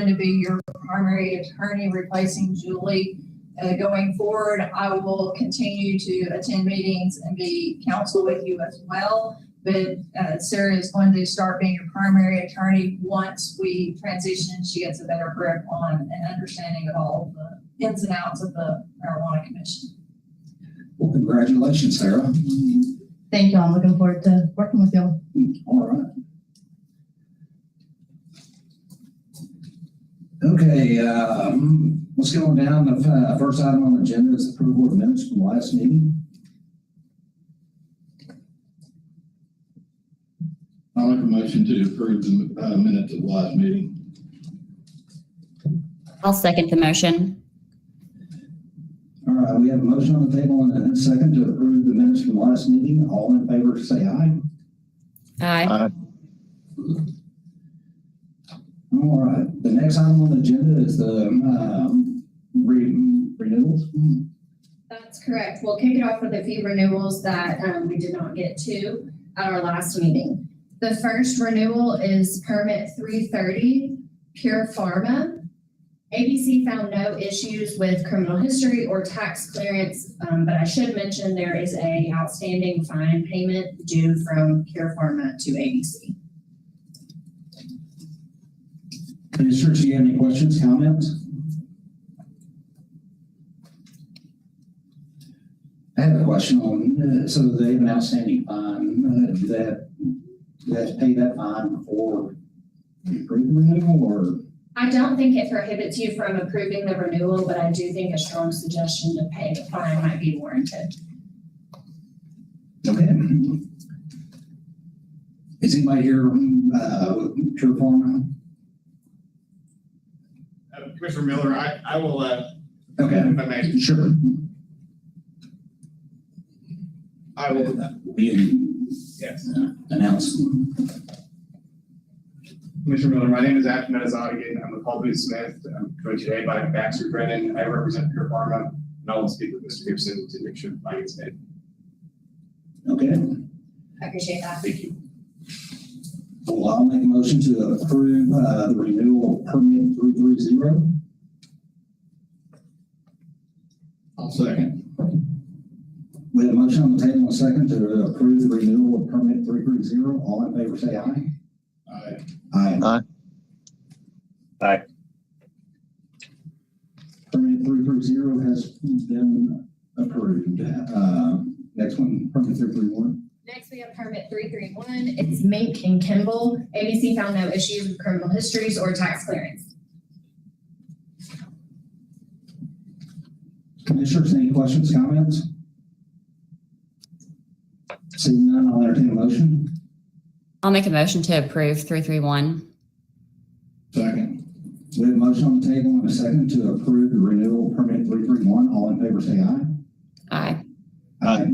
going to be your primary attorney replacing Julie. Going forward, I will continue to attend meetings and be counsel with you as well. But Sarah is going to start being your primary attorney once we transition. She gets a better grip on and understanding of all of the ins and outs of the Marijuana Commission. Well, congratulations, Sarah. Thank you. I'm looking forward to working with y'all. All right. Okay, let's go on down. The first item on the agenda is approval of minutes from the last meeting. I'll make a motion to approve the minutes of the last meeting. I'll second the motion. All right, we have a motion on the table and a second to approve the minutes from the last meeting. All in favor, say aye. Aye. All right, the next item on the agenda is the renewals. That's correct. We'll kick it off with a few renewals that we did not get to at our last meeting. The first renewal is permit 330, Pure Pharma. ABC found no issues with criminal history or tax clearance, but I should mention there is a outstanding fine payment due from Pure Pharma to ABC. Commissioners, do you have any questions, comments? I have a question on, so they have an outstanding fine. Do they have to pay that fine before you approve the renewal, or? I don't think it prohibits you from approving the renewal, but I do think a strong suggestion to pay the fine might be warranted. Okay. Is anybody here with Pure Pharma? Commissioner Miller, I will, Okay, if I may, sure. I will, yes. Announce. Commissioner Miller, my name is Ashton Azadigan. I'm with Paul Booth Smith. I'm joined today by Baxter Brennan. I represent Pure Pharma, and I will speak with Mr. Gibson to make sure the finding is made. Okay. I appreciate that. Thank you. Well, I'll make a motion to approve the renewal of permit 330. I'll second. We have a motion on the table and a second to approve the renewal of permit 330. All in favor, say aye. Aye. Aye. Aye. Permit 330 has been approved. Next one, permit 331. Next, we have permit 331. It's Mink and Kimball. ABC found no issues with criminal histories or tax clearance. Commissioners, any questions, comments? Seeing none, I'll entertain a motion. I'll make a motion to approve 331. Second. We have a motion on the table and a second to approve the renewal permit 331. All in favor, say aye. Aye. Aye.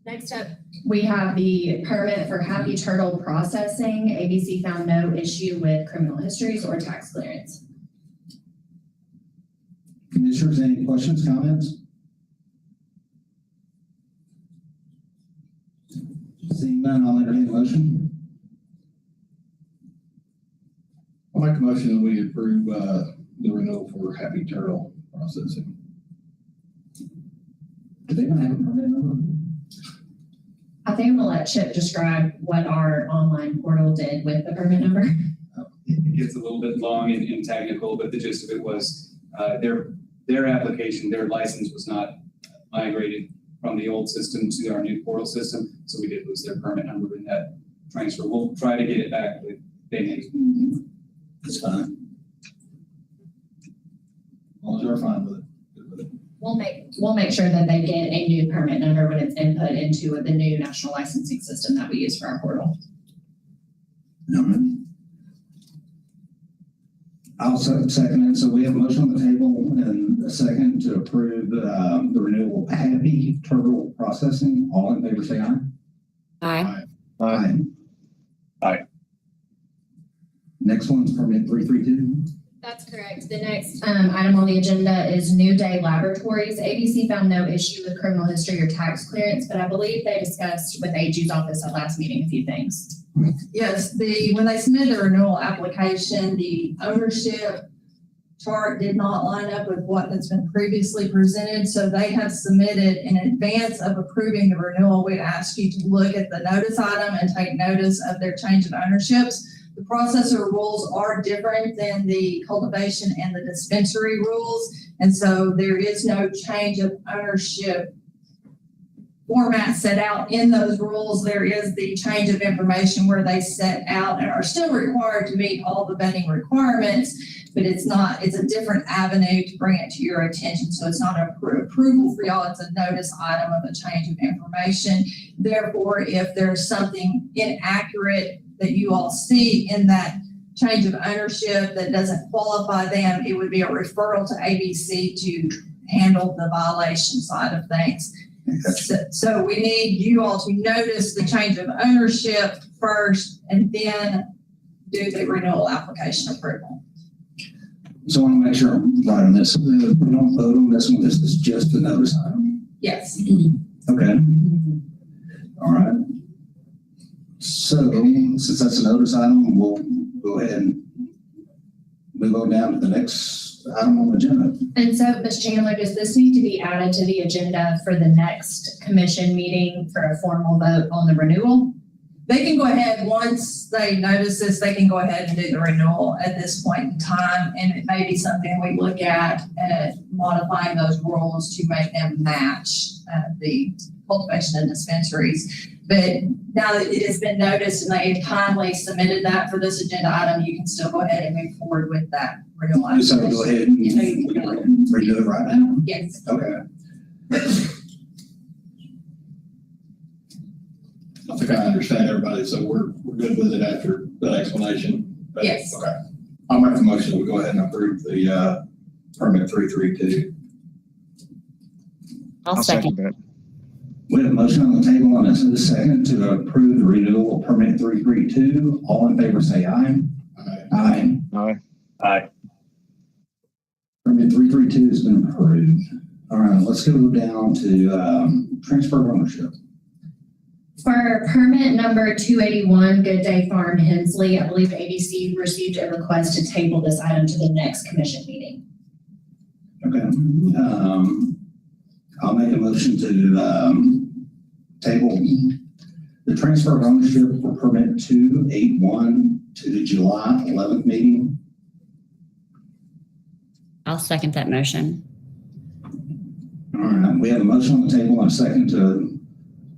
Next up, we have the permit for Happy Turtle Processing. ABC found no issue with criminal histories or tax clearance. Commissioners, any questions, comments? Seeing none, I'll entertain a motion. I'll make a motion that we approve the renewal for Happy Turtle Processing. Do they not have a permit number? I think I'm gonna let Chip describe what our online portal did with the permit number. It gets a little bit long and technical, but the gist of it was their application, their license was not migrated from the old system to our new portal system, so we did lose their permit number in that transfer. We'll try to get it back, but they may. That's fine. As long as you're fine with it. Good with it. We'll make sure that they get a new permit number when it's input into the new national licensing system that we use for our portal. All right. I'll second it. So we have a motion on the table and a second to approve the renewal of Happy Turtle Processing. All in favor, say aye. Aye. Aye. Aye. Next one's permit 332. That's correct. The next item on the agenda is New Day Laboratories. ABC found no issue with criminal history or tax clearance, but I believe they discussed with AG's office at last meeting a few things. Yes, when they submitted the renewal application, the ownership chart did not line up with what has been previously presented, so they have submitted in advance of approving the renewal. We'd ask you to look at the notice item and take notice of their change of ownerships. The processor rules are different than the cultivation and the dispensary rules, and so there is no change of ownership format set out in those rules. There is the change of information where they set out and are still required to meet all the vetting requirements, but it's a different avenue to bring it to your attention. So it's not an approval for y'all, it's a notice item of a change of information. Therefore, if there's something inaccurate that you all see in that change of ownership that doesn't qualify them, it would be a referral to ABC to handle the violation side of things. So we need you all to notice the change of ownership first and then do the renewal application approval. So I want to make sure I'm right on this. We don't vote on this one. This is just a notice item. Yes. Okay. All right. So since that's a notice item, we'll go ahead and move on down to the next item on the agenda. And so, Ms. Chandler, does this need to be added to the agenda for the next commission meeting for a formal vote on the renewal? They can go ahead, once they notice this, they can go ahead and do the renewal at this point in time. And it may be something we look at modifying those rules to make them match the cultivation and dispensaries. But now that it has been noticed and they have kindly submitted that for this agenda item, you can still go ahead and move forward with that renewal. So go ahead and we can redo it right now. Yes. Okay. I think I understand everybody, so we're good with it after that explanation. But- Yes. Okay. I'll make the motion, we go ahead and approve the, permit 332. I'll second. that. We have a motion on the table and a second to approve the renewal of permit 332. All in favor say aye. Aye. Aye. Permit 332 has been approved. All right, let's go down to transfer of ownership. For permit number 281, Good Day Farm Hensley, I believe ABC received a request to table this item to the next commission meeting. Okay. I'll make a motion to table the transfer of ownership for permit 281 to the July 11th meeting. I'll second that motion. All right, we have a motion on the table and a second to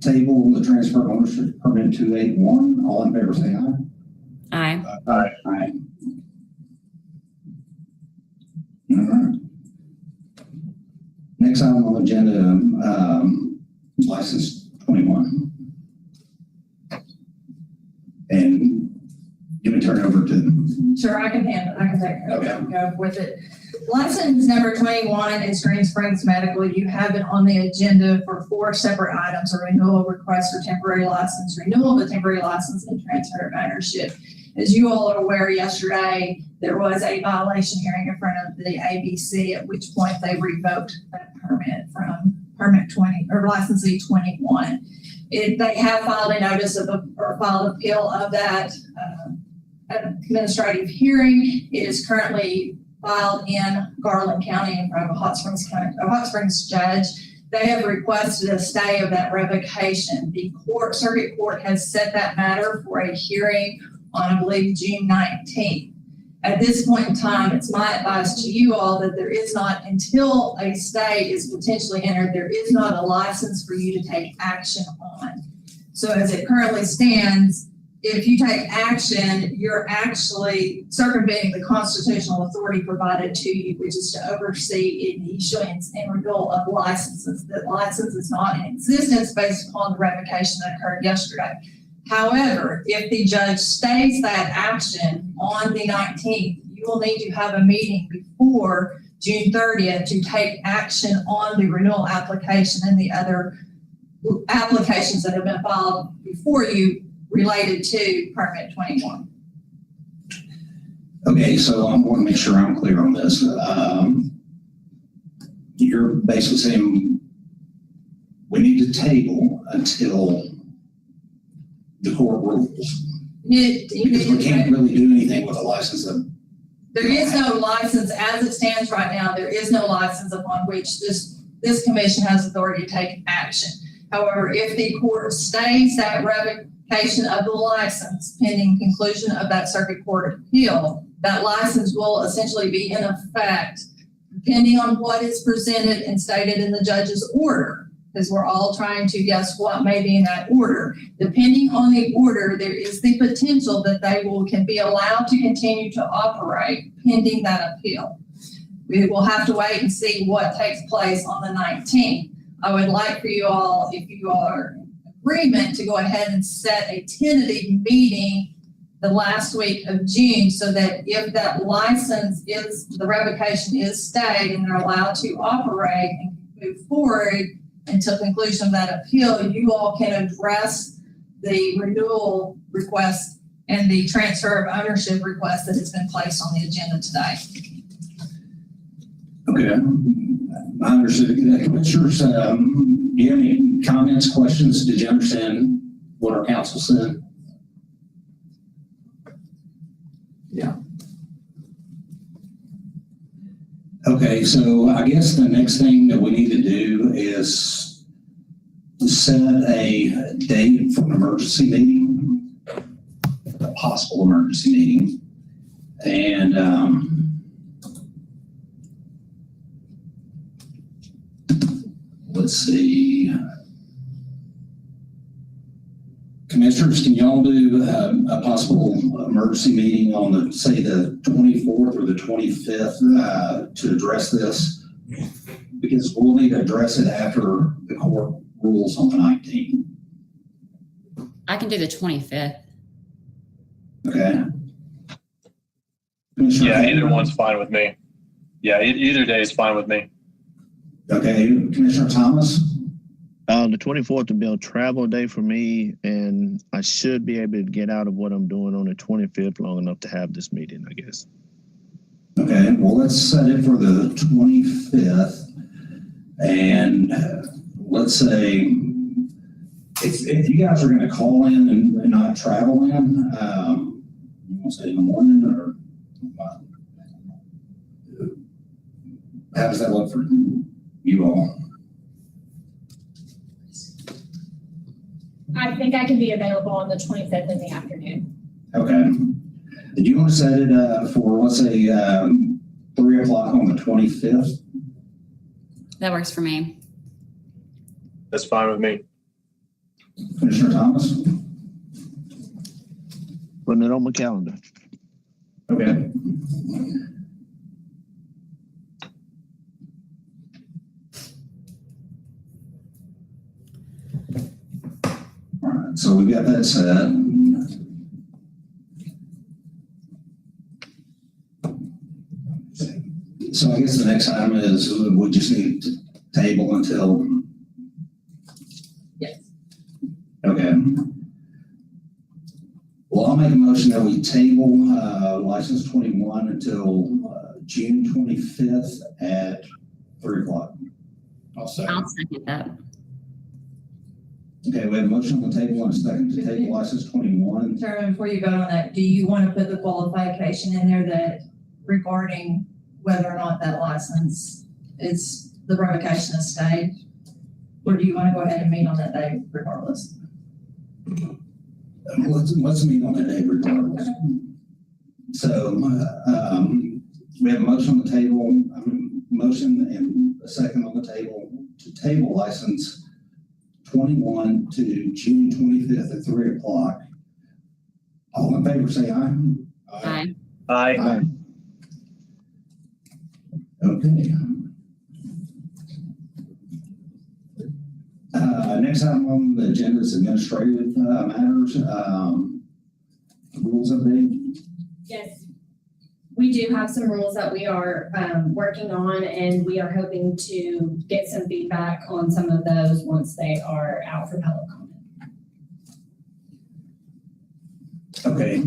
table the transfer of ownership permit 281. All in favor say aye. Aye. Aye. All right. Next item on the agenda, license 21. And you can turn it over to, Sure, I can handle, I can take, go with it. License number 21 is Green Springs Medical. You have it on the agenda for 4 separate items: a renewal request for temporary license, renewal of a temporary license, and transfer of ownership. As you all are aware, yesterday, there was a violation hearing in front of the ABC, at which point they revoked that permit from permit 20, or licensee 21. They have filed a notice of, or filed appeal of that administrative hearing. It is currently filed in Garland County in front of a Hot Springs judge. They have requested a stay of that revocation. The circuit court has set that matter for a hearing on, I believe, June 19th. At this point in time, it's my advice to you all that there is not, until a stay is potentially entered, there is not a license for you to take action on. So as it currently stands, if you take action, you're actually circumventing the constitutional authority provided to you, which is to oversee the issuance and renewal of licenses. The license is not in existence based upon the revocation that occurred yesterday. However, if the judge stays that action on the 19th, you will need to have a meeting before June 30th to take action on the renewal application and the other applications that have been filed before you related to permit 21. Okay, so I want to make sure I'm clear on this. You're basically saying we need to table until the court rules. Because we can't really do anything with a license that, There is no license, as it stands right now, there is no license upon which this commission has authority to take action. However, if the court stays that revocation of the license pending conclusion of that circuit court appeal, that license will essentially be in effect depending on what is presented and stated in the judge's order, because we're all trying to guess what may be in that order. Depending on the order, there is the potential that they can be allowed to continue to operate pending that appeal. We will have to wait and see what takes place on the 19th. I would like for you all, if you are in agreement, to go ahead and set a tentative meeting the last week of June, so that if that license the revocation is stayed and they're allowed to operate and move forward until conclusion of that appeal, you all can address the renewal request and the transfer of ownership request that has been placed on the agenda today. okay. I understood. Commissioners, do you have any comments, questions? Did you understand what our counsel said? Yeah. Okay, so I guess the next thing that we need to do is set a date for an emergency meeting, a possible emergency meeting. And, let's see. Commissioners, can y'all do a possible emergency meeting on the, say, the 24th or the 25th to address this? Because we'll need to address it after the court rules on the 19th. I can do the 25th. Okay? Commissioner Yeah, Hager? either one's fine with me. Yeah, either day is fine with me. Okay, Commissioner Thomas? The 24th will be a travel day for me, and I should be able to get out of what I'm doing on the 25th long enough to have this meeting, I guess. Okay, well, let's set it for the 25th. And let's say, if you guys are gonna call in and not travel in, you want to say in the morning or? How does that look for you all? I think I can be available on the 25th in the afternoon. Okay. Did you want to set it for, let's say, 3 o'clock on the 25th? That works for me. That's fine with me. Commissioner Thomas? Putting it on my calendar. Okay. All right, so we got that set. So I guess the next item is we just need to table until. Yes. Okay. Well, I'll make a motion that we table license 21 until June 25th at 3 o'clock. I'll second. I'll second that. Okay, we have a motion on the table and a second to table license 21. Chairman, before you vote on that, do you want to put the qualification in there that regarding whether or not that license is, the revocation is stayed? Or do you want to go ahead and meet on that day regardless? Let's meet on that day regardless. So, we have a motion on the table, motion and a second on the table to table license 21 to June 25th at 3 o'clock. All in favor, say aye. Aye. Aye. Okay. Next item on the agenda is administrative matters. Rules update. Yes. We do have some rules that we are working on, and we are hoping to get some feedback on some of those once they are out for public comment. Okay.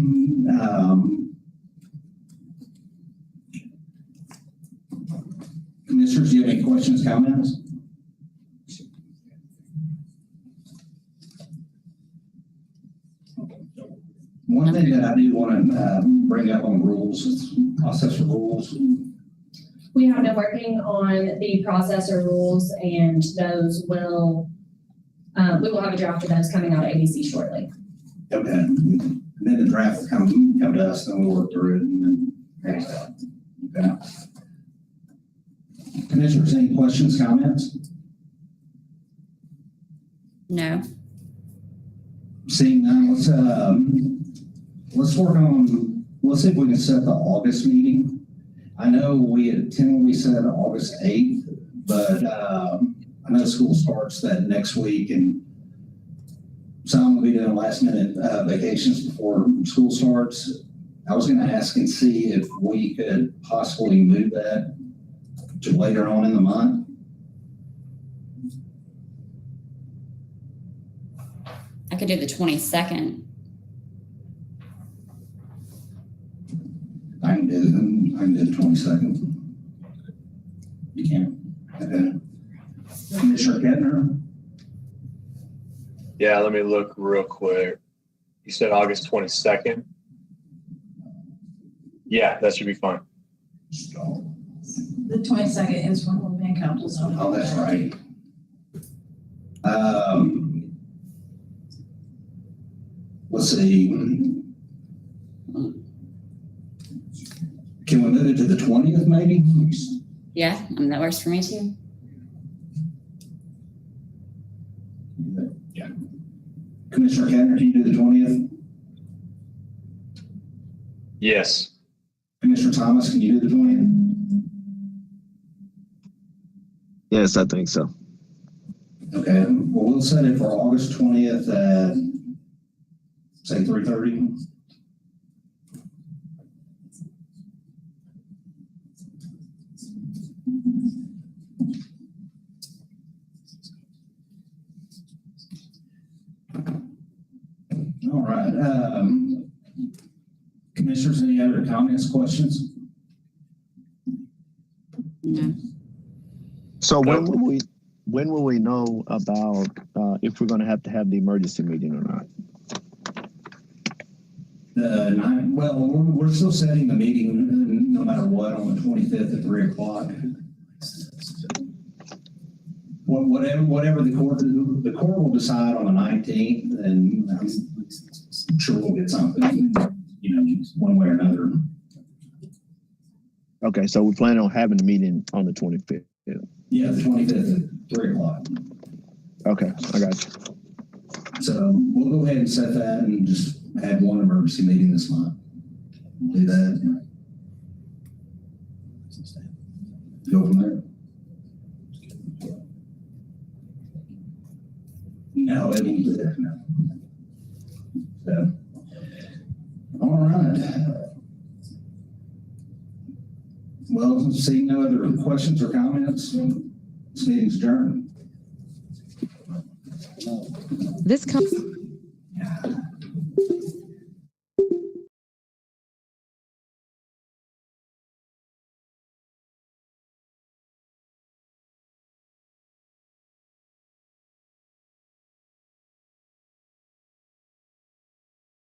Commissioners, do you have any questions, comments? One thing that I do want to bring up on rules, is process for rules. We have been working on the processor rules and those will, we will have a draft of those coming out of ABC shortly. Okay. And then the draft will come to us, and we'll work through it. And then, okay. Commissioners, any questions, comments? No. Seeing none, let's work on, let's see if we can set the August meeting. I know we had tentatively said August 8th, but I know school starts that next week, and some will be doing last minute vacations before school starts. I was going to ask and see if we could possibly move that to later on in the month. I could do the 22nd. I can do the 22nd. You can? Okay. Commissioner Kettner? Yeah, let me look real quick. You said August 22nd? Yeah, that should be fine. The 22nd is when we'll be in council's on. Oh, that's right. Let's see. Can we move it to the 20th maybe? Yeah, that works for me too. Yeah. Commissioner Kettner, can you do the 20th? Yes. Commissioner Thomas, can you do the 20th? Yes, I think so. Okay, well, we'll set it for August 20th at, say, 3:30. All right, commissioners, any other comments, questions? No. So when will we know about if we're going to have the emergency meeting or not? Well, we're still setting the meeting no matter what on the 25th at 3 o'clock. Whatever the court will decide on the 19th, and I'm sure we'll get something, one way or another. Okay, so we plan on having the meeting on the 25th. Yeah, the 25th at 3 o'clock. Okay, I got you. So we'll go ahead and set that and just have one emergency meeting this month. Do that. Go from there. No, it won't be there. No. So, all right. Well, seeing no other questions or comments, this meeting's adjourned. This comes.